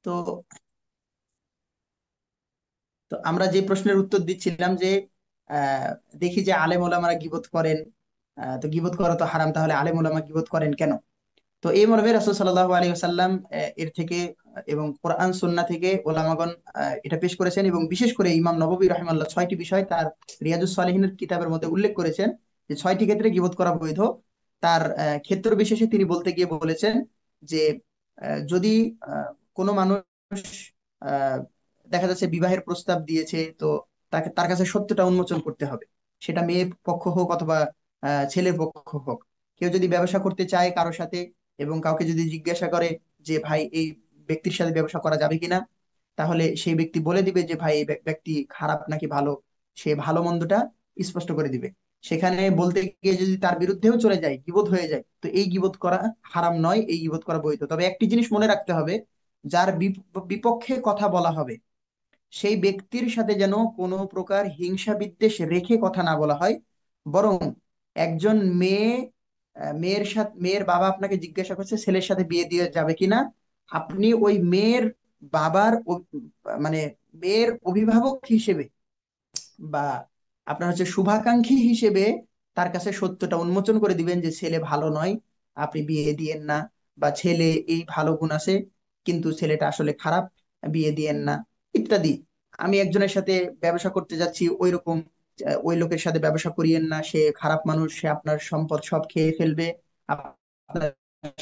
তো তো আমরা যে প্রশ্নের উত্তর দিচ্ছিলাম যে আহ, দেখি যে আলেম ওলামারা গীবত করেন। তো গীবত করা তো হারাম, তাহলে আলেম ওলামা গীবত করেন কেন? তো এই মর্মে রাসূল সাল্লাল্লাহু আলাইহি ওয়াসাল্লাম এর থেকে এবং কোরআন সুন্নাহ থেকে ওলামাগণ এটা পেশ করেছেন, এবং বিশেষ করে ইমাম নববী রাহিমাহুল্লাহ 6টি বিষয় তার রিয়াজুস সালিহিনের কিতাবের মধ্যে উল্লেখ করেছেন যে 6টি ক্ষেত্রে গীবত করা বৈধ। তার ক্ষেত্র বিশেষে তিনি বলতে গিয়ে বলেছেন যে যদি কোনো মানুষ আহ, দেখা যাচ্ছে বিবাহের প্রস্তাব দিয়েছে, তো তাকে তার কাছে সত্যটা উন্মোচন করতে হবে। সেটা মেয়ে পক্ষ হোক অথবা ছেলের পক্ষ হোক। কেউ যদি ব্যবসা করতে চায় কারোর সাথে, এবং কাউকে যদি জিজ্ঞাসা করে যে ভাই এই ব্যক্তির সাথে ব্যবসা করা যাবে কিনা, তাহলে সেই ব্যক্তি বলে দিবে যে ভাই এই ব্যক্তি খারাপ নাকি ভালো, সে ভালো মন্দটা স্পষ্ট করে দিবে। সেখানে বলতে গিয়ে যদি তার বিরুদ্ধেও চলে যায়, গীবত হয়ে যায়, তো এই গীবত করা হারাম নয়, এই গীবত করা বৈধ। তবে একটি জিনিস মনে রাখতে হবে, যার বিপক্ষে কথা বলা হবে সেই ব্যক্তির সাথে যেন কোনো প্রকার হিংসা বিদ্বেষ রেখে কথা না বলা হয়। বরং একজন মেয়ের বাবা আপনাকে জিজ্ঞাসা করছে ছেলের সাথে বিয়ে দিয়ে যাবে কিনা, আপনি ওই মেয়ের বাবার মানে মেয়ের অভিভাবক হিসেবে বা আপনার হচ্ছে শুভাকাঙ্ক্ষী হিসেবে তার কাছে সত্যটা উন্মোচন করে দিবেন যে ছেলে ভালো নয়, আপনি বিয়ে দিয়েন না। বা ছেলে এই ভালো গুণ আছে কিন্তু ছেলেটা আসলে খারাপ, বিয়ে দিয়েন না, ইত্যাদি। আমি একজনের সাথে ব্যবসা করতে যাচ্ছি ওই রকম, ওই লোকের সাথে ব্যবসা করিয়েন না, সে খারাপ মানুষ, সে আপনার সম্পদ সব খেয়ে ফেলবে, আপনার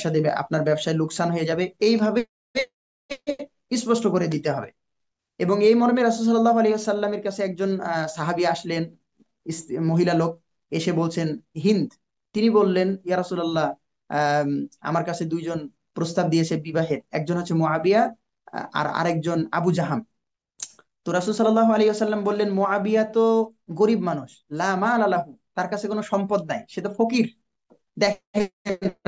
সাথে আপনার ব্যবসায় লোকসান হয়ে যাবে, এইভাবে স্পষ্ট করে দিতে হবে। এবং এই মর্মে রাসূল সাল্লাল্লাহু আলাইহি ওয়াসাল্লামের কাছে একজন সাহাবী আসলেন, মহিলা লোক, এসে বলছেন হিন্দ। তিনি বললেন, ইয়া রাসূলুল্লাহ, আমার কাছে দুইজন প্রস্তাব দিয়েছে বিবাহের, একজন হচ্ছে মুআবিয়া আর আরেকজন আবু জাহাম। তো রাসূল সাল্লাল্লাহু আলাইহি ওয়াসাল্লাম বললেন, মুআবিয়া তো গরিব মানুষ, লা মাল লাহু, তার কাছে কোনো সম্পদ নাই, সে তো ফকির। দেখেন,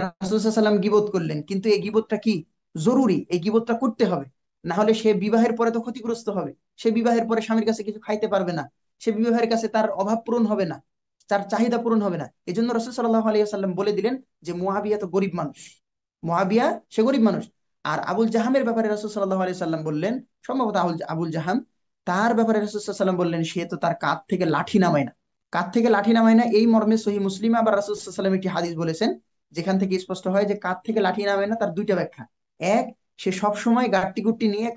রাসূল সাল্লাল্লাহু আলাইহি ওয়াসাল্লাম গীবত করলেন, কিন্তু এই গীবতটা কি জরুরি, এই গীবতটা করতে হবে, না হলে সে বিবাহের পরে তো ক্ষতিগ্রস্ত হবে। সে বিবাহের পরে স্বামীর কাছে কিছু খাইতে পারবে না, সে বিবাহের কাছে তার অভাব পূরণ হবে না, তার চাহিদা পূরণ হবে না। এই জন্য রাসূল সাল্লাল্লাহু আলাইহি ওয়াসাল্লাম বলে দিলেন যে মুআবিয়া তো গরিব মানুষ, মুআবিয়া সে গরিব মানুষ। আর আবুল জাহামের ব্যাপারে রাসূল সাল্লাল্লাহু আলাইহি সাল্লাম বললেন, সম্ভবত আবুল জাহাম, তার ব্যাপারে রাসূল সাল্লাল্লাহু আলাইহি সাল্লাম বললেন সে তো তার কাঁধ থেকে লাঠি নামায় না। কাঁধ থেকে লাঠি নামায় না, এই মর্মে সহিহ মুসলিমে আবার রাসূল সাল্লাল্লাহু আলাইহি সাল্লাম একটি হাদিস বলেছেন, যেখান থেকে স্পষ্ট হয় যে কাঁধ থেকে লাঠি নামায় না, তার দুইটা ব্যাখ্যা। এক, সে সব সময় গাট্টি গুট্টি নিয়ে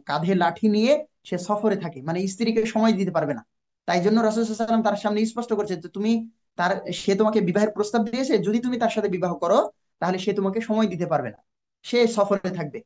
কাঁধে লাঠি নিয়ে সে সফরে থাকে, মানে স্ত্রীকে সময় দিতে পারবে না। তাই জন্য রাসূল সাল্লাল্লাহু আলাইহি সাল্লাম তার সামনে স্পষ্ট করছে যে তুমি তার, সে তোমাকে বিবাহের প্রস্তাব দিয়েছে, যদি তুমি তার সাথে বিবাহ করো তাহলে সে তোমাকে সময় দিতে পারবে না, সে সফরে থাকবে।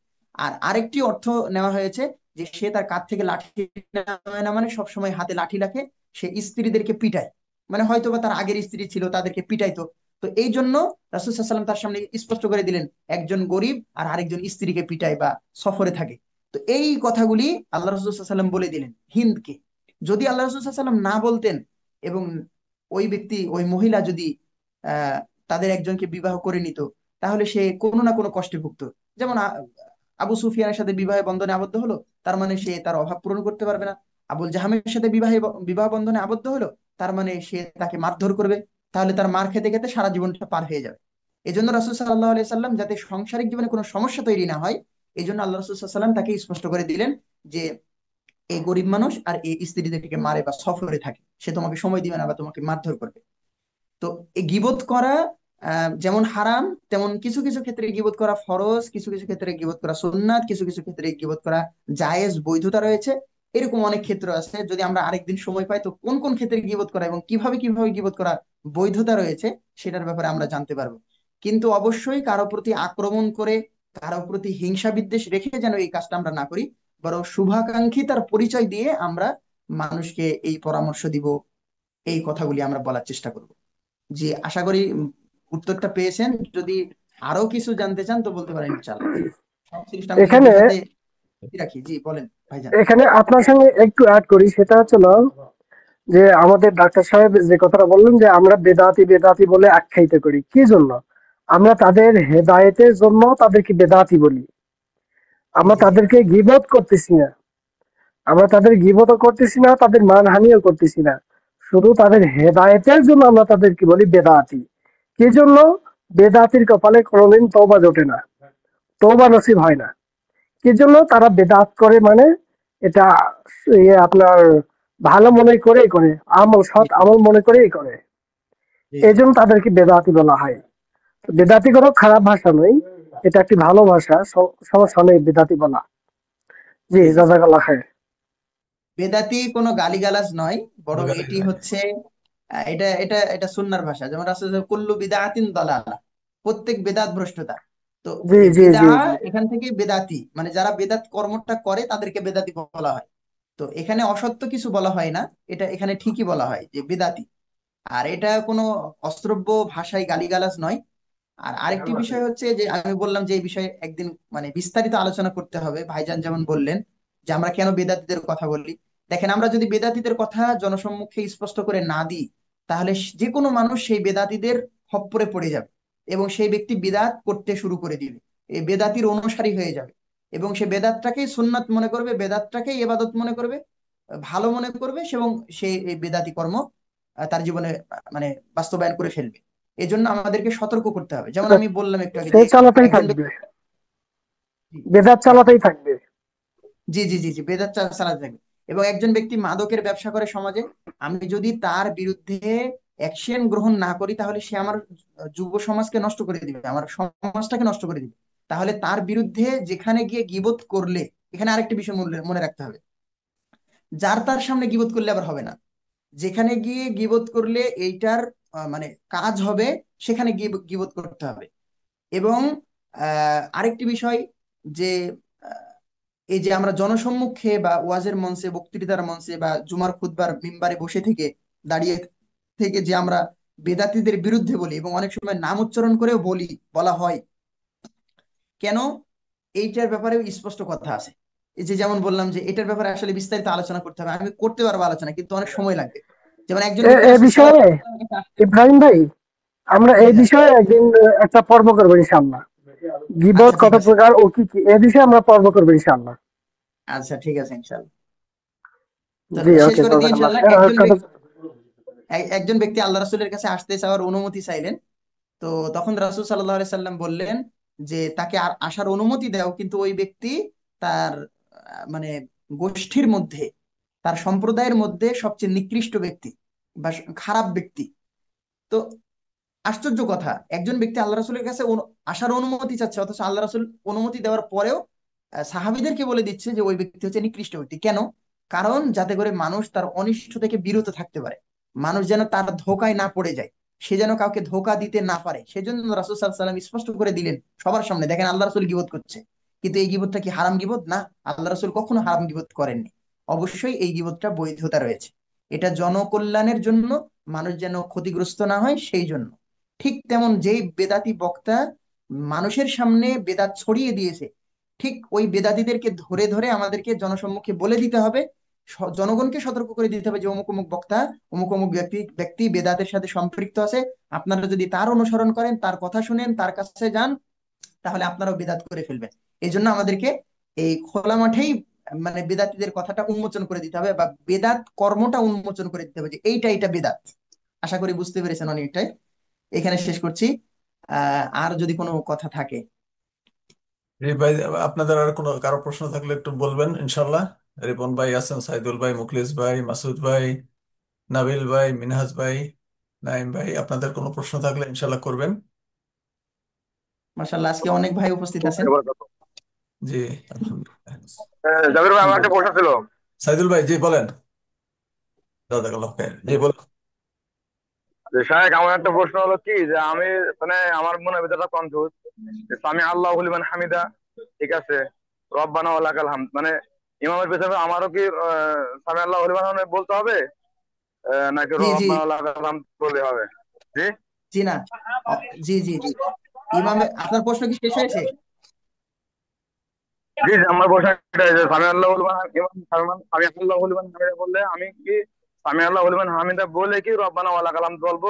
আর আরেকটি অর্থ নেওয়া হয়েছে যে সে তার কাঁধ থেকে লাঠি নামায় না, মানে সবসময় হাতে লাঠি রাখে, সে স্ত্রীদেরকে পিটায়, মানে হয়তো বা তার আগের স্ত্রী ছিল তাদেরকে পিটাইতো। তো এই জন্য রাসূল সাল্লাল্লাহু আলাইহি ওয়াসাল্লাম তার সামনে স্পষ্ট করে দিলেন একজন গরিব আর আরেকজন স্ত্রীকে পিটায় বা সফরে থাকে। তো এই কথাগুলি আল্লাহ রাসূল সাল্লাল্লাহু আলাইহি ওয়াসাল্লাম বলে দিলেন হিন্দকে। যদি আল্লাহ রাসূল সাল্লাল্লাহু আলাইহি ওয়াসাল্লাম না বলতেন, এবং ওই ব্যক্তি, ওই মহিলা যদি আহ তাদের একজনকে বিবাহ করে নিত, তাহলে সে কোনো না কোনো কষ্টে ভুগতো। যেমন আবু সুফিয়ানের সাথে বিবাহ বন্ধনে আবদ্ধ হলো, তার মানে সে তার অভাব পূরণ করতে পারবে না। আবুল জাহামের সাথে বিবাহ বন্ধনে আবদ্ধ হলো, তার মানে সে তাকে মারধর করবে, তাহলে তার মার খেতে খেতে সারা জীবনটা পার হয়ে যাবে। এই জন্য রাসূল সাল্লাল্লাহু আলাইহি সাল্লাম যাতে সাংসারিক জীবনে কোনো সমস্যা তৈরি না হয়, এই জন্য আল্লাহ রাসূল সাল্লাল্লাহু আলাইহি সাল্লাম তাকে স্পষ্ট করে দিলেন যে এই গরিব মানুষ আর এই স্ত্রীদেরকে মারে বা সফরে থাকে, সে তোমাকে সময় দিবে না বা তোমাকে মারধর করবে। তো এই গীবত করা যেমন হারাম, তেমন কিছু কিছু ক্ষেত্রে গীবত করা ফরজ, কিছু কিছু ক্ষেত্রে গীবত করা সুন্নাত, কিছু কিছু ক্ষেত্রে গীবত করা জায়েজ, বৈধতা রয়েছে। এরকম অনেক ক্ষেত্র আছে, যদি আমরা আরেকদিন সময় পাই তো কোন কোন ক্ষেত্রে গীবত করা এবং কিভাবে কিভাবে গীবত করা বৈধতা রয়েছে সেটার ব্যাপারে আমরা জানতে পারবো। কিন্তু অবশ্যই কারো প্রতি আক্রমণ করে, কারো প্রতি হিংসা বিদ্বেষ রেখে যেন এই কাজটা আমরা না করি, বরং শুভাকাঙ্ক্ষিতার পরিচয় দিয়ে আমরা মানুষকে এই পরামর্শ দিব, এই কথাগুলি আমরা বলার চেষ্টা করব। জি, আশা করি উত্তরটা পেয়েছেন। যদি আরো কিছু জানতে চান তো বলতে পারেন, ইনশাআল্লাহ। সব জিনিসটা আমি এখানে ধৈর্যের সাথে রাখি। জি বলেন ভাইজান। এখানে আপনার সঙ্গে একটু অ্যাড করি, সেটা হচ্ছিল যে আমাদের ডাক্তার সাহেব যে কথাটা বললেন যে আমরা বেদাতি বেদাতি বলে আখ্যায়িত করি কি জন্য? আমরা তাদের হেদায়েতের জন্য তাদেরকে বেদাতি বলি। আমরা জি জি তাদেরকে গীবত করতেছি না, আমরা তাদের গীবতও করতেছি না, তাদের মানহানিও করতেছি না। শুধু তাদের হেদায়েতের জন্য আমরা তাদেরকে বলি বেদাতি। কি জন্য? বেদাতির কপালে কোনোদিন তওবা জোটে না, তওবা নসিব হয় না। কি জন্য তারা বেদাত করে, মানে এটা আপনার ভালো মনে করেই করে, আমল জি সৎ আমল মনে করেই করে। জি এই জি জন্য তাদেরকে বেদাতি বলা হয়। তো বেদাতি কোনো খারাপ ভাষা নয়, এটা একটি ভালো ভাষা, সমস্যা নেই বেদাতি বলা। জি, জি জি জি। জাজাকাল্লাহ খায়। বেদাতি কোনো গালিগালাজ নয়, বরং গালি এটি নয়। হচ্ছে এটা এটা এটা সুন্নাহর ভাষা। যেমন রাসূল সাল্লাল্লাহু আলাইহি ওয়াসাল্লাম, কুল্লু বিদআতিন দালালা, প্রত্যেক বেদাত ভ্রষ্টতা। তো জি এই জি বিদআ, জি জি। এখান থেকে বেদাতি মানে যারা বেদাত কর্মটা করে তাদেরকে বেদাতি বলা হয়। তো এখানে অসত্য কিছু বলা হয় না, এটা এখানে ঠিকই বলা হয় যে বেদাতি। আর এটা কোনো অশ্রব্য ভাষায় গালিগালাজ নয়। আর আরেকটি বিষয় হচ্ছে যে আমি বললাম যে এই বিষয়ে একদিন মানে বিস্তারিত আলোচনা করতে হবে। ভাইজান যেমন বললেন যে আমরা কেন বেদাতীদের কথা বলি, দেখেন আমরা যদি বেদাতীদের কথা জনসম্মুখে স্পষ্ট করে না দিই, তাহলে যে কোনো মানুষ সেই বেদাতীদের খপ্পরে পড়ে যাবে এবং সেই ব্যক্তি বেদাত করতে শুরু করে দিবে, এই বেদাতির অনুসারী হয়ে যাবে এবং সে বেদাতটাকেই সুন্নাত মনে করবে, বেদাতটাকেই ইবাদত মনে করবে, ভালো মনে করবে, এবং সে এই বেদাতি কর্ম তার জীবনে মানে বাস্তবায়ন করে ফেলবে। এই জন্য আমাদেরকে সতর্ক করতে হবে। যেমন আমি বললাম একটু আগে সে যে চালাতেই একজন থাকবে, ব্যক্তি, বেদাত হ্যাঁ, চালাতেই থাকবে। জি জি জি জি, বেদাত চালাতে থাকবে। এবং একজন ব্যক্তি মাদকের ব্যবসা করে সমাজে, আমি যদি তার বিরুদ্ধে অ্যাকশন গ্রহণ না করি, তাহলে সে আমার যুব সমাজকে নষ্ট করে দিবে, আমার সমাজটাকে নষ্ট করে দিবে। তাহলে তার বিরুদ্ধে যেখানে গিয়ে গীবত করলে, এখানে আরেকটি বিষয় মনে মনে রাখতে হবে, যার তার সামনে গীবত করলে আবার হবে না, যেখানে গিয়ে গীবত করলে এইটার মানে কাজ হবে, সেখানে গিয়ে গীবত করতে হবে। এবং আরেকটি বিষয় যে আহ, এই যে আমরা জনসম্মুখে বা ওয়াজের মঞ্চে, বক্তৃতার মঞ্চে বা জুমার খুতবার মিম্বারে বসে থেকে, দাঁড়িয়ে থেকে যে আমরা বেদাতীদের বিরুদ্ধে বলি এবং অনেক সময় নাম উচ্চারণ করেও বলি, বলা হয় কেন, এইটার ব্যাপারে স্পষ্ট কথা আছে। এই যে যেমন বললাম যে এটার ব্যাপারে আসলে বিস্তারিত আলোচনা করতে হবে, আমি করতে পারবো আলোচনা, কিন্তু অনেক সময় লাগবে। যেমন একজন ব্যক্তি এ রাসূল সাল্লাল্লাহু বিষয়ে আলাইহি ওয়াসাল্লামের কাছে আসছে। ইব্রাহিম ভাই, আমরা জি এই ভাই। বিষয়ে একদিন একটা পর্ব করবো ইনশাআল্লাহ। গীবত আচ্ছা ঠিক কত আছে। প্রকার ও কি কি, এ বিষয়ে আমরা পর্ব করবো ইনশাআল্লাহ। আচ্ছা ঠিক আছে ইনশাল্লাহ। তো জি, শেষ ওকে, করে দিয়ে জাজাকাল্লাহ ইনশাল্লাহ, খায়ের। আর কথা, একজন ব্যক্তি আল্লাহ রাসূলের কাছে আসতে চাওয়ার অনুমতি চাইলেন। তো তখন রাসূল সাল্লাল্লাহু আলাইহি সাল্লাম বললেন যে তাকে আর আসার অনুমতি দাও, কিন্তু ওই ব্যক্তি তার মানে গোষ্ঠীর মধ্যে, তার সম্প্রদায়ের মধ্যে সবচেয়ে নিকৃষ্ট ব্যক্তি বা খারাপ ব্যক্তি। তো আশ্চর্য কথা, একজন ব্যক্তি আল্লাহ রাসূলের কাছে আসার অনুমতি চাচ্ছে, অথচ আল্লাহ রাসূল অনুমতি দেওয়ার পরেও সাহাবীদেরকে বলে দিচ্ছে যে ওই ব্যক্তি হচ্ছে নিকৃষ্ট ব্যক্তি। কেন? কারণ যাতে করে মানুষ তার অনিষ্ট থেকে বিরত থাকতে পারে, মানুষ যেন তার ধোকায় না পড়ে যায়, সে যেন কাউকে ধোকা দিতে না পারে, সেজন্য রাসূল সাল্লাল্লাহু আলাইহি সাল্লাম স্পষ্ট করে দিলেন সবার সামনে, দেখেন আল্লাহ রাসূল গীবত করছে, কিন্তু এই গীবতটা কি হারাম গীবত? না, আল্লাহ রাসূল কখনো হারাম গীবত করেননি। অবশ্যই এই গীবতটা বৈধতা রয়েছে, এটা জনকল্যাণের জন্য, মানুষ যেন ক্ষতিগ্রস্ত না হয় সেই জন্য। ঠিক তেমন যেই বেদাতি বক্তা মানুষের সামনে বেদাত ছড়িয়ে দিয়েছে, ঠিক ওই বেদাতিদেরকে ধরে ধরে আমাদেরকে জনসম্মুখে বলে দিতে হবে, জনগণকে সতর্ক করে দিতে হবে যে অমুক অমুক বক্তা, অমুক অমুক ব্যক্তি ব্যক্তি বেদাতের সাথে সম্পৃক্ত আছে। আপনারা যদি তার অনুসরণ করেন, তার কথা শুনেন, তার কাছে যান, তাহলে আপনারাও বেদাত করে ফেলবেন। এই জন্য আমাদেরকে এই খোলা মাঠেই মানে বেদাতিদের কথাটা উন্মোচন করে দিতে হবে, বা বেদাত কর্মটা উন্মোচন করে দিতে হবে যে এইটা এটা বেদাত। আশা করি বুঝতে পেরেছেন অনেকটাই। এখানে শেষ করছি। আর যদি কোনো কথা থাকে। এই ভাই, আপনাদের আর কোনো কারো প্রশ্ন থাকলে একটু বলবেন ইনশাল্লাহ। রিপন ভাই আছেন, সাইদুল ভাই, মুখলিস ভাই, মাসুদ ভাই, নাবিল ভাই, মিনহাজ ভাই, নাইম ভাই, আপনাদের কোনো প্রশ্ন থাকলে ইনশাল্লাহ করবেন। মাশাআল্লাহ, আজকে অনেক ভাই উপস্থিত আছেন। জি, আলহামদুলিল্লাহ। জাবির ভাই, আমার একটা আলহামদুলিল্লাহ। প্রশ্ন ছিল। সাইদুল ভাই, জি বলেন। জাযাকাল্লাহ খাইর, জি বলেন। যে শায়েখ, আমার একটা প্রশ্ন হলো কি, যে আমি মানে আমার মনের ভিতরে কনফিউজ। আমি আল্লাহু লিমান হামিদা, ঠিক আছে, রব্বানা ওয়া লাকাল হামদ, মানে ইমামের পেছনে আমারও কি সামি আল্লাহু লিমান হামিদা বলতে হবে, নাকি জি জি রব্বানা ওয়া লাকাল হামদ বললে হবে? জি জি না, জি জি জি, ইমামে আপনার প্রশ্ন কি শেষ হয়েছে? জি জি, আমার প্রশ্ন এটাই যে সামি আল্লাহু লিমান আমি আল্লাহু লিমান হামিদা বললে আমি কি সামি আল্লাহু লিমান হামিদা বলে কি রব্বানা ওয়া লাকাল হামদ বলবো,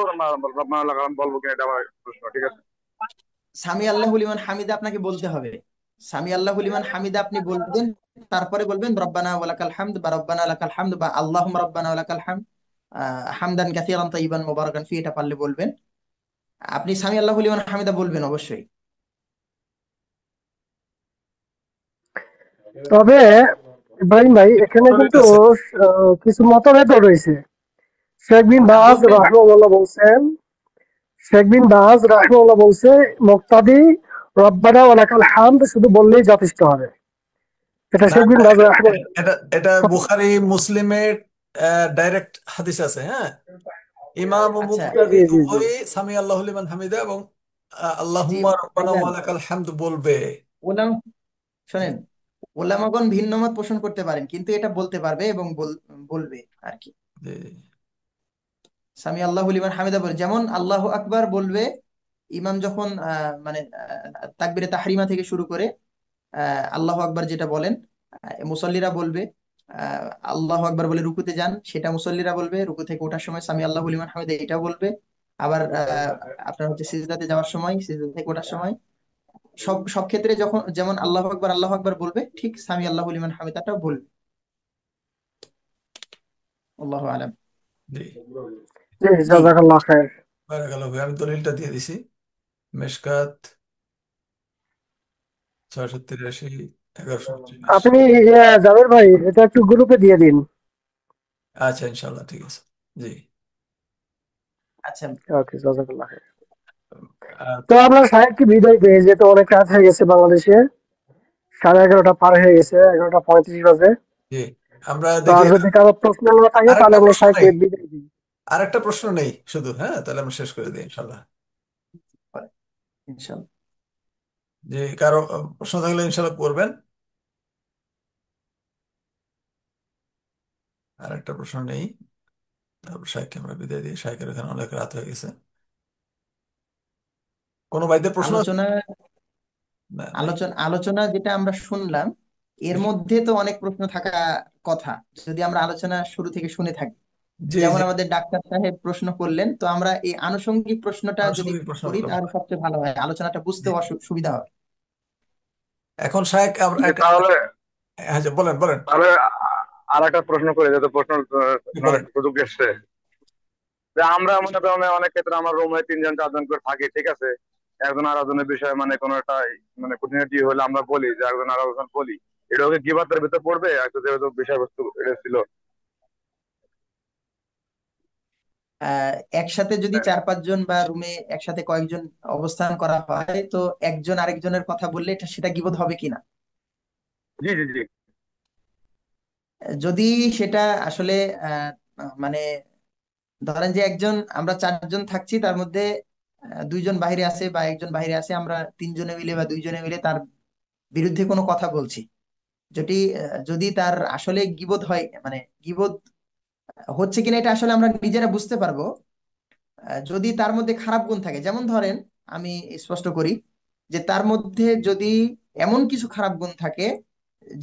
রব্বানা ওয়া লাকাল হামদ বলবো কি, এটা আমার প্রশ্ন, ঠিক আছে? সামি আল্লাহু লিমান হামিদা আপনাকে বলতে হবে। সামি আল্লাহু লিমান হামিদা আপনি বলবেন, তারপরে বলবেন রব্বানা ওয়ালাকাল হামদ বা রব্বানা লাকাল হামদ বা আল্লাহুম্মা রব্বানা ওয়ালাকাল হামদ হামদান কাসীরান তাইয়িবান মুবারাকান ফি, এটা পারলে বলবেন। আপনি সামি আল্লাহু লিমান হামিদা বলবেন অবশ্যই। তবে ইব্রাহিম ভাই এখানে প্রচলিত কিন্তু আছে। কিছু মতভেদও রয়েছে। শেখ বিন হ্যাঁ, বাজ বলবেন। রাহমাহুল্লাহ বলছেন, শেখ বিন বাজ রাহমাহুল্লাহ বলছে মুক্তাদি রব্বানা ওয়া লাকাল হামদ শুধু বললেই যথেষ্ট হবে। এটা না শেখ বিন না, বাজ এটা রাহমাহুল্লাহ। এটা এটা বুখারী মুসলিমের ডাইরেক্ট হাদিস আছে, হ্যাঁ। ইমাম ও আচ্ছা, মুক্তাদি জি জি জি। উভয়ই সামি আল্লাহু লিমান হামিদা এবং জি আল্লাহুম্মা রব্বানা ভাইজান, ওয়া লাকাল হামদ বলবে। ওলাম জি শোনেন, ওলামাগণ ভিন্ন মত পোষণ করতে পারেন, কিন্তু এটা বলতে পারবে এবং বলবে আর কি। জি সামি আল্লাহু লিমান হামিদা বলে, যেমন আল্লাহু আকবার বলবে ইমাম যখন মানে তাকবিরে তাহরিমা থেকে শুরু করে আল্লাহু আকবার যেটা বলেন, মুসল্লিরা বলবে। আল্লাহু আকবার বলে রুকুতে যান, সেটা মুসল্লিরা বলবে। রুকু থেকে ওঠার সময় সামি আল্লাহু লিমান হামিদা এটাও বলবে। আবার আপনার হচ্ছে সিজদাতে যাওয়ার সময়, সিজদা থেকে ওঠার সময়, সব সব ক্ষেত্রে যখন যেমন আল্লাহু আকবার বলবে, ঠিক সামি আল্লাহু লিমান হামিদাটাও বলবে। আল্লাহু আলাম। জি। জি জি। জাযাকাল্লাহ খায়ের। বারাকাল্লাহ ফিক। আমি দলিলটা দিয়ে দিছি, মেশকাত 683 1140। আপনি জাবের ভাই এটা একটু গ্রুপে দিয়ে দিন। আচ্ছা ইনশাল্লাহ, ঠিক আছে। জি। আচ্ছা, ওকে জাযাকাল্লাহ খায়ের। আর তো আমরা সাহেব কি বিদায় পেয়ে যেতে অনেক রাত হয়ে গেছে বাংলাদেশে, 11:30 পার হয়ে গেছে, 11:35 বাজে। জি, আমরা তো দেখি আর যদি কারো প্রশ্ন না থাকে তাহলে আরেকটা আমরা প্রশ্ন সাহেবকে নেই, বিদায় দিই। আরেকটা প্রশ্ন নেই শুধু, হ্যাঁ, তাহলে আমরা শেষ করে দিই ইনশাল্লাহ। ইনশাল্লাহ। যে কারো প্রশ্ন থাকলে ইনশাল্লাহ করবেন। আরেকটা প্রশ্ন নেই, তারপর শাইখকে আমরা বিদায় দিই। শাইখের এখানে অনেক রাত হয়ে গেছে। কোনো ভাইদের প্রশ্ন আছে? আলোচনা না, নাই। আলোচনা আলোচনা যেটা আমরা শুনলাম, এর মধ্যে তো অনেক প্রশ্ন থাকা কথা, যদি আমরা আলোচনা শুরু থেকে শুনে থাকি। জি যেমন জি, আমাদের ডাক্তার সাহেব প্রশ্ন করলেন, তো আমরা এই আনুষঙ্গিক প্রশ্নটা যদি আনুষঙ্গিক করি প্রশ্নগুলো তাহলে ভালো। সবচেয়ে ভালো হয়, আলোচনাটা জি। বুঝতেও সুবিধা হয়। এখন শাইখ আমরা জি, তাহলে হ্যাঁ জি, বলেন বলেন। তাহলে আর একটা প্রশ্ন করে, যেহেতু প্রশ্ন জি, মানে বলেন। সুযোগ এসছে, যে আমরা মনে করেন অনেক ক্ষেত্রে আমার রুমে 3 জন 4 জন করে থাকি, ঠিক আছে। একজন আরেকজনের বিষয়ে মানে কোনো একটা মানে খুঁটিনাটি হলে আমরা বলি, যে একজন আরেকজন বলি, এটা ওকে গীবাতের ভিতর পড়বে? একটু যেহেতু বিষয়বস্তু এটা ছিল। আহ একসাথে যদি 4-5 জন বা রুমে একসাথে কয়েকজন অবস্থান করা হয়, তো একজন আরেকজনের কথা বললে সেটা গীবত হবে কিনা। জি জি জি। যদি সেটা আসলে আহ মানে ধরেন যে আমরা 4 জন থাকছি, তার মধ্যে 2 জন বাইরে আছে বা একজন বাইরে আছে, আমরা 3 জনে মিলে বা 2 জনে মিলে তার বিরুদ্ধে কোনো কথা বলছি। যদি তার আসলে গীবত হয়, মানে গীবত হচ্ছে কিনা এটা আসলে আমরা নিজেরা বুঝতে পারবো যদি তার মধ্যে খারাপ গুণ থাকে। যেমন ধরেন, আমি স্পষ্ট করি যে তার মধ্যে যদি এমন কিছু খারাপ গুণ থাকে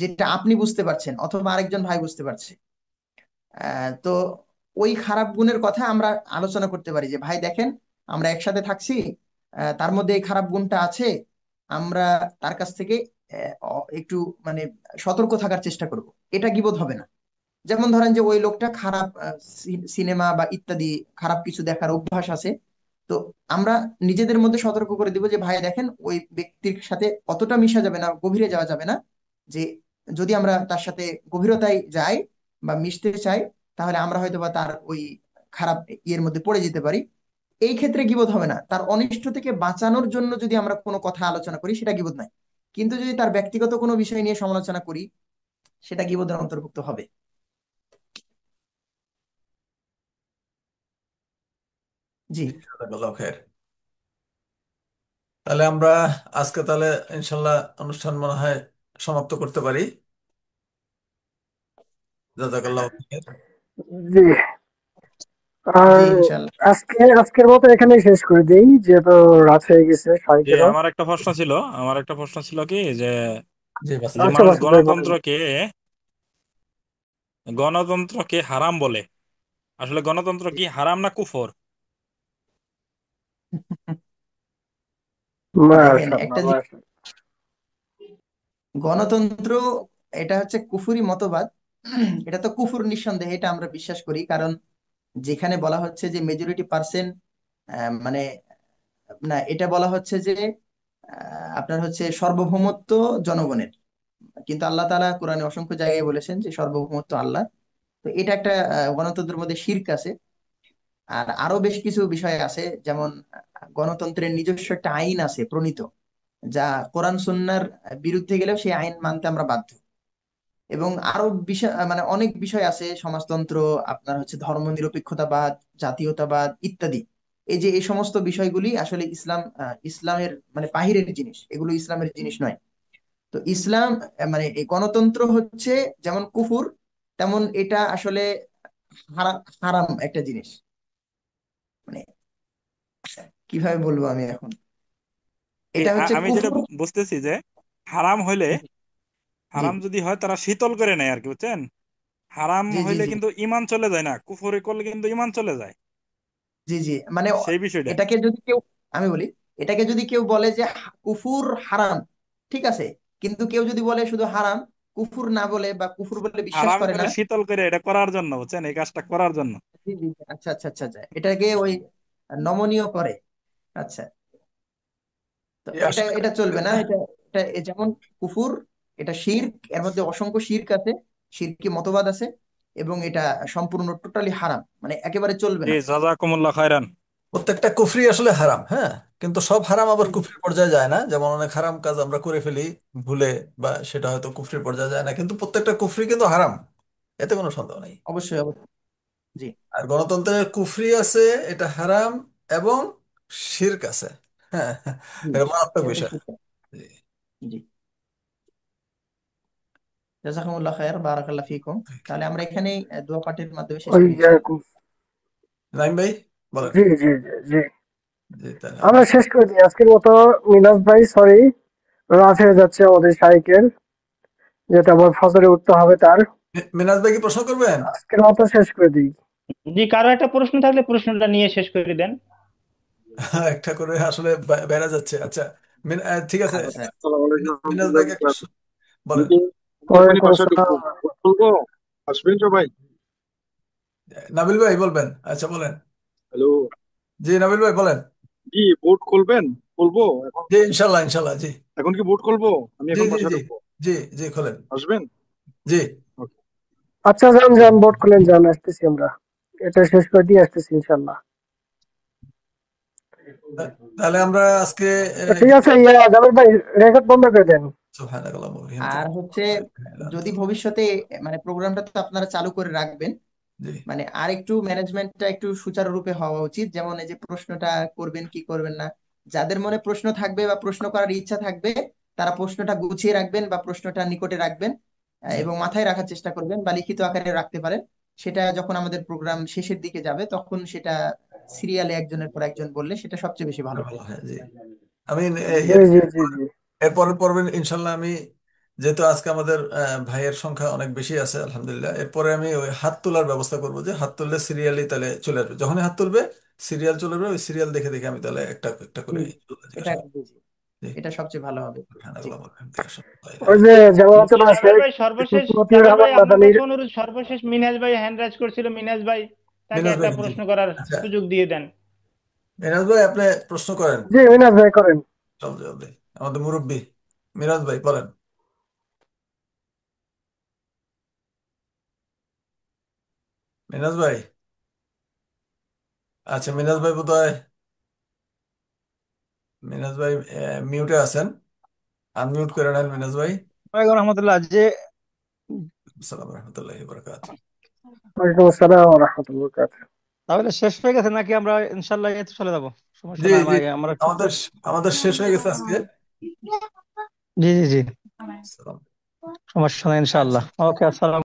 যেটা আপনি বুঝতে পারছেন অথবা আরেকজন ভাই বুঝতে পারছে, তো ওই খারাপ গুণের কথা আমরা আলোচনা করতে পারি যে ভাই দেখেন, আমরা একসাথে থাকছি, তার মধ্যে এই খারাপ গুণটা আছে, আমরা তার কাছ থেকে একটু মানে সতর্ক থাকার চেষ্টা করব। এটা গীবত হবে না। যেমন ধরেন যে ওই লোকটা খারাপ সিনেমা বা ইত্যাদি খারাপ কিছু দেখার অভ্যাস আছে, তো আমরা নিজেদের মধ্যে সতর্ক করে দিব যে ভাই দেখেন, ওই ব্যক্তির সাথে অতটা মিশা যাবে না, গভীরে যাওয়া যাবে না। যে যদি আমরা তার সাথে গভীরতায় যাই বা মিশতে চাই, তাহলে আমরা হয়তো বা তার ওই খারাপ ইয়ের মধ্যে পড়ে যেতে পারি। এই ক্ষেত্রে গীবত হবে না। তার অনিষ্ট থেকে বাঁচানোর জন্য যদি আমরা কোনো কথা আলোচনা করি, সেটা গীবত নয়। কিন্তু যদি তার ব্যক্তিগত কোনো বিষয় নিয়ে সমালোচনা করি, সেটা গীবতের অন্তর্ভুক্ত হবে। জি। জি, জাযাকাল্লাহু খাইর। তাহলে আমরা আজকে তাহলে ইনশাল্লাহ অনুষ্ঠান মনে হয় সমাপ্ত করতে পারি। জাযাকাল্লাহু খাইর। জি। আর জি ইনশাল্লাহ। আজকের মতো এখানেই শেষ করে দেই, যেহেতু রাত হয়ে গেছে যে সাইকেরও। আমার একটা প্রশ্ন ছিল কি যে জি যে মাসুদ আচ্ছা মানুষ মাসুদ ভাই বলেন। গণতন্ত্রকে গণতন্ত্রকে হারাম বলে, আসলে গণতন্ত্র কি হারাম না কুফর? দেখেন, মাশাআল্লাহ মাশাআল্লাহ। গণতন্ত্র এটা হচ্ছে কুফুরি মতবাদ। এটা তো কুফুর নিঃসন্দেহে, এটা আমরা বিশ্বাস করি। কারণ যেখানে বলা হচ্ছে যে মেজরিটি পার্সেন্ট, মানে না, এটা বলা হচ্ছে যে আপনার হচ্ছে সার্বভৌমত্ব জনগণের। কিন্তু আল্লাহ তাআলা কোরআনে অসংখ্য জায়গায় বলেছেন যে সার্বভৌমত্ব আল্লাহ। তো এটা একটা গণতন্ত্রের মধ্যে শিরক আছে। আর আরো বেশ কিছু বিষয় আছে, যেমন গণতন্ত্রের নিজস্ব একটা আইন আছে প্রণীত, যা কোরআন সুন্নাহর বিরুদ্ধে গেলেও সেই আইন মানতে আমরা বাধ্য। এবং আরো বিষয় মানে অনেক বিষয় আছে, সমাজতন্ত্র, আপনার হচ্ছে ধর্মনিরপেক্ষতাবাদ, জাতীয়তাবাদ ইত্যাদি। এই যে এই সমস্ত বিষয়গুলি আসলে ইসলামের মানে বাহিরের জিনিস, এগুলো ইসলামের জিনিস নয়। তো ইসলাম মানে এই গণতন্ত্র হচ্ছে যেমন কুফুর, তেমন এটা আসলে হারাম একটা জিনিস। মানে কিভাবে বলবো আমি এখন, এটা হচ্ছে আমি যেটা কুফুর। বুঝতেছি যে হারাম হইলে, জি হারাম যদি হয় তারা শীতল করে নেয় আর কি, বুঝছেন? হারাম জি জি হইলে জি কিন্তু ইমান চলে যায় না, কুফরি করলে কিন্তু ইমান চলে যায়, জি জি মানে সেই বিষয়টা। এটাকে যদি কেউ, আমি বলি, এটাকে যদি কেউ বলে যে কুফুর হারাম, ঠিক আছে, কিন্তু কেউ যদি বলে শুধু হারাম, কুফুর না বলে বা কুফুর বলে বিশ্বাস হারাম করে করে না। শীতল করে এটা করার জন্য, বুঝছেন, এই কাজটা করার জন্য। জি জি জি, আচ্ছা আচ্ছা আচ্ছা আচ্ছা, এটাকে ওই নমনীয় করে। আচ্ছা, তো এই এটা আসলে এটা চলবে না। এটা এটা যেমন কুফুর, এটা শিরক, এর মধ্যে অসংখ্য শিরক আছে, শিরকি মতবাদ আছে, এবং এটা সম্পূর্ণ টোটালি হারাম, মানে একেবারে চলবে জি, না। জাযাকুমুল্লাহ খায়রান। প্রত্যেকটা কুফরি আসলে হারাম, হ্যাঁ, কিন্তু সব হারাম আবার জি জি কুফরির পর্যায়ে যায় না। যেমন অনেক হারাম কাজ আমরা করে ফেলি ভুলে, বা সেটা হয়তো কুফরির পর্যায়ে যায় না, কিন্তু প্রত্যেকটা কুফরি কিন্তু হারাম, এতে কোনো সন্দেহ নেই। অবশ্যই অবশ্যই। জি আর গণতন্ত্রের কুফরি আছে, এটা হারাম, এবং শিরক আছে। হ্যাঁ, জি, এটা মারাত্মক এটা বিষয়। ঠিক। জি। জি, জাযাকুমুল্লাহ খায়ের, বারাকাল্লাহ ফিকুম। তাহলে আমরা এখানেই দোয়া পাঠের মাধ্যমে শেষ ওই করি যে, ইনশাআল্লাহ। নাইম ভাই বলেন। জি জি জি জি, জি, তাহলে আমরা আমরা শেষ করে দিই আজকের মতো। মিনাজ ভাই সরি, রাত হয়ে যাচ্ছে আমাদের শাইকের, যেটা আমার ফজরে উঠতে হবে তার। মিনাজ ভাই কি প্রশ্ন করবেন? আজকের মতো শেষ করে দিই। জি, কারো একটা প্রশ্ন থাকলে প্রশ্নটা নিয়ে শেষ করে দেন। একটা করে আসলে বেড়া যাচ্ছে। আচ্ছা, ঠিক আছে। আর কোথায়? আসসালামু আলাইকুম মিনাজ রহমতুল্লাহ ভাইকে একটা বারাকাতুহু। আমি বলেন। কি এখনই ওয়ালাইকুম বাসায় ঢুকবো, আসসালাম। ভোট খুলবো, আসবেন সবাই? নাবিল ভাই বলবেন, আচ্ছা বলেন। হ্যালো, জি নাবিল ভাই বলেন। কি ভোট খুলবেন? খুলবো এখন? জি ইনশাল্লাহ, ইনশাল্লাহ, জি। এখন কি ভোট খুলবো? আমি জি এখন জি বাসায় জি ঢুকবো, জি জি খোলেন। আসবেন? জি। ওকে। আচ্ছা, যান যান, বোর্ড খুলেন, যান, আসতেছি আমরা। এটা শেষ করে দিয়ে আসতেছি ইনশাল্লাহ। তাহলে আমরা আজকে ঠিক আছে, জাবের ভাই, রেকর্ড বন্ধ করে দেন। সুবহানাকাল্লাহু ওয়া বিহামদিহি, আর হচ্ছে সুবহানাল্লাহি ওয়া যদি বিহামদিহি। ভবিষ্যতে মানে প্রোগ্রামটা তো আপনারা চালু করে রাখবেন, জি মানে আর একটু ম্যানেজমেন্টটা একটু সুচারুরূপে হওয়া উচিত। যেমন এই যে প্রশ্নটা করবেন কি করবেন না, যাদের মনে প্রশ্ন থাকবে বা প্রশ্ন করার ইচ্ছা থাকবে, তারা প্রশ্নটা গুছিয়ে রাখবেন বা প্রশ্নটা নিকটে রাখবেন, জি এবং মাথায় রাখার চেষ্টা করবেন বা লিখিত আকারে রাখতে পারেন। সেটা যখন আমাদের প্রোগ্রাম শেষের দিকে যাবে, তখন সেটা সিরিয়ালে একজনের পর একজন বললে সেটা সবচেয়ে বেশি ভালো হয়। ভালো হয়, জি। আমি জি এর জি জি জি। এরপরের পর্বে ইনশাল্লাহ আমি, যেহেতু আজকে আমাদের ভাইয়ের সংখ্যা অনেক বেশি আছে আলহামদুলিল্লাহ, এরপরে আমি ওই হাত তোলার ব্যবস্থা করবো, যে হাত তুললে সিরিয়ালি তাহলে চলে আসবে, যখনই হাত তুলবে সিরিয়াল চলে আসবে, ওই সিরিয়াল দেখে দেখে আমি তাহলে একটা একটা করে হুম, এটা জিজ্ঞাসা করবো। বুঝি, জি। এটা সবচেয়ে ভালো হবে। জি। সুবহানাকাল্লাহু ওয়া বিহামদিহি, আশহাদু আল্লা ইলাহা ওই ইল্লাল্লাহ। যে জামায়াতুল জি, আছে, জাবের ভাই সর্বশেষ, মতিউর জাবের রহমান ভাই আপনার মাদানির। কাছে অনুরোধ, সর্বশেষ মিনাজ ভাই হ্যান্ড রাইজ করছিল, মিনাজ ভাই তাকে মিনাজ একটা ভাই, জি। প্রশ্ন করার আচ্ছা, সুযোগ দিয়ে দেন। মিনাজ ভাই আপনি প্রশ্ন করেন। জি, মিনাজ ভাই করেন। জলদি জলদি, আমাদের মুরব্বী মিরাজ ভাই বলেন। মিনাজ ভাই, আচ্ছা মিনাজ ভাই বোধহয়, মিনাজ ভাই মিউটে আছেন, আনমিউট করে নেন মিনাজ ভাই। ওয়ালাইকুম রহমতুল্লাহ। যে আসসালামু রহমতুল্লাহি বারাকাতুহু। ওয়ালাইকুম আসসালাম ওয়া রাহমাতুল্লাহি ওয়া বারাকাতুহু। তাহলে শেষ হয়ে গেছে নাকি? আমরা ইনশাল্লাহ এতে চলে যাবো, সমস্যা জি নাই, জি, আমরা একটু। আমাদের আমাদের শেষ হয়ে গেছে আজকে। জি জি জি, আসসালাম। সমস্যা নাই ইনশাল্লাহ। ওকে, আসসালাম।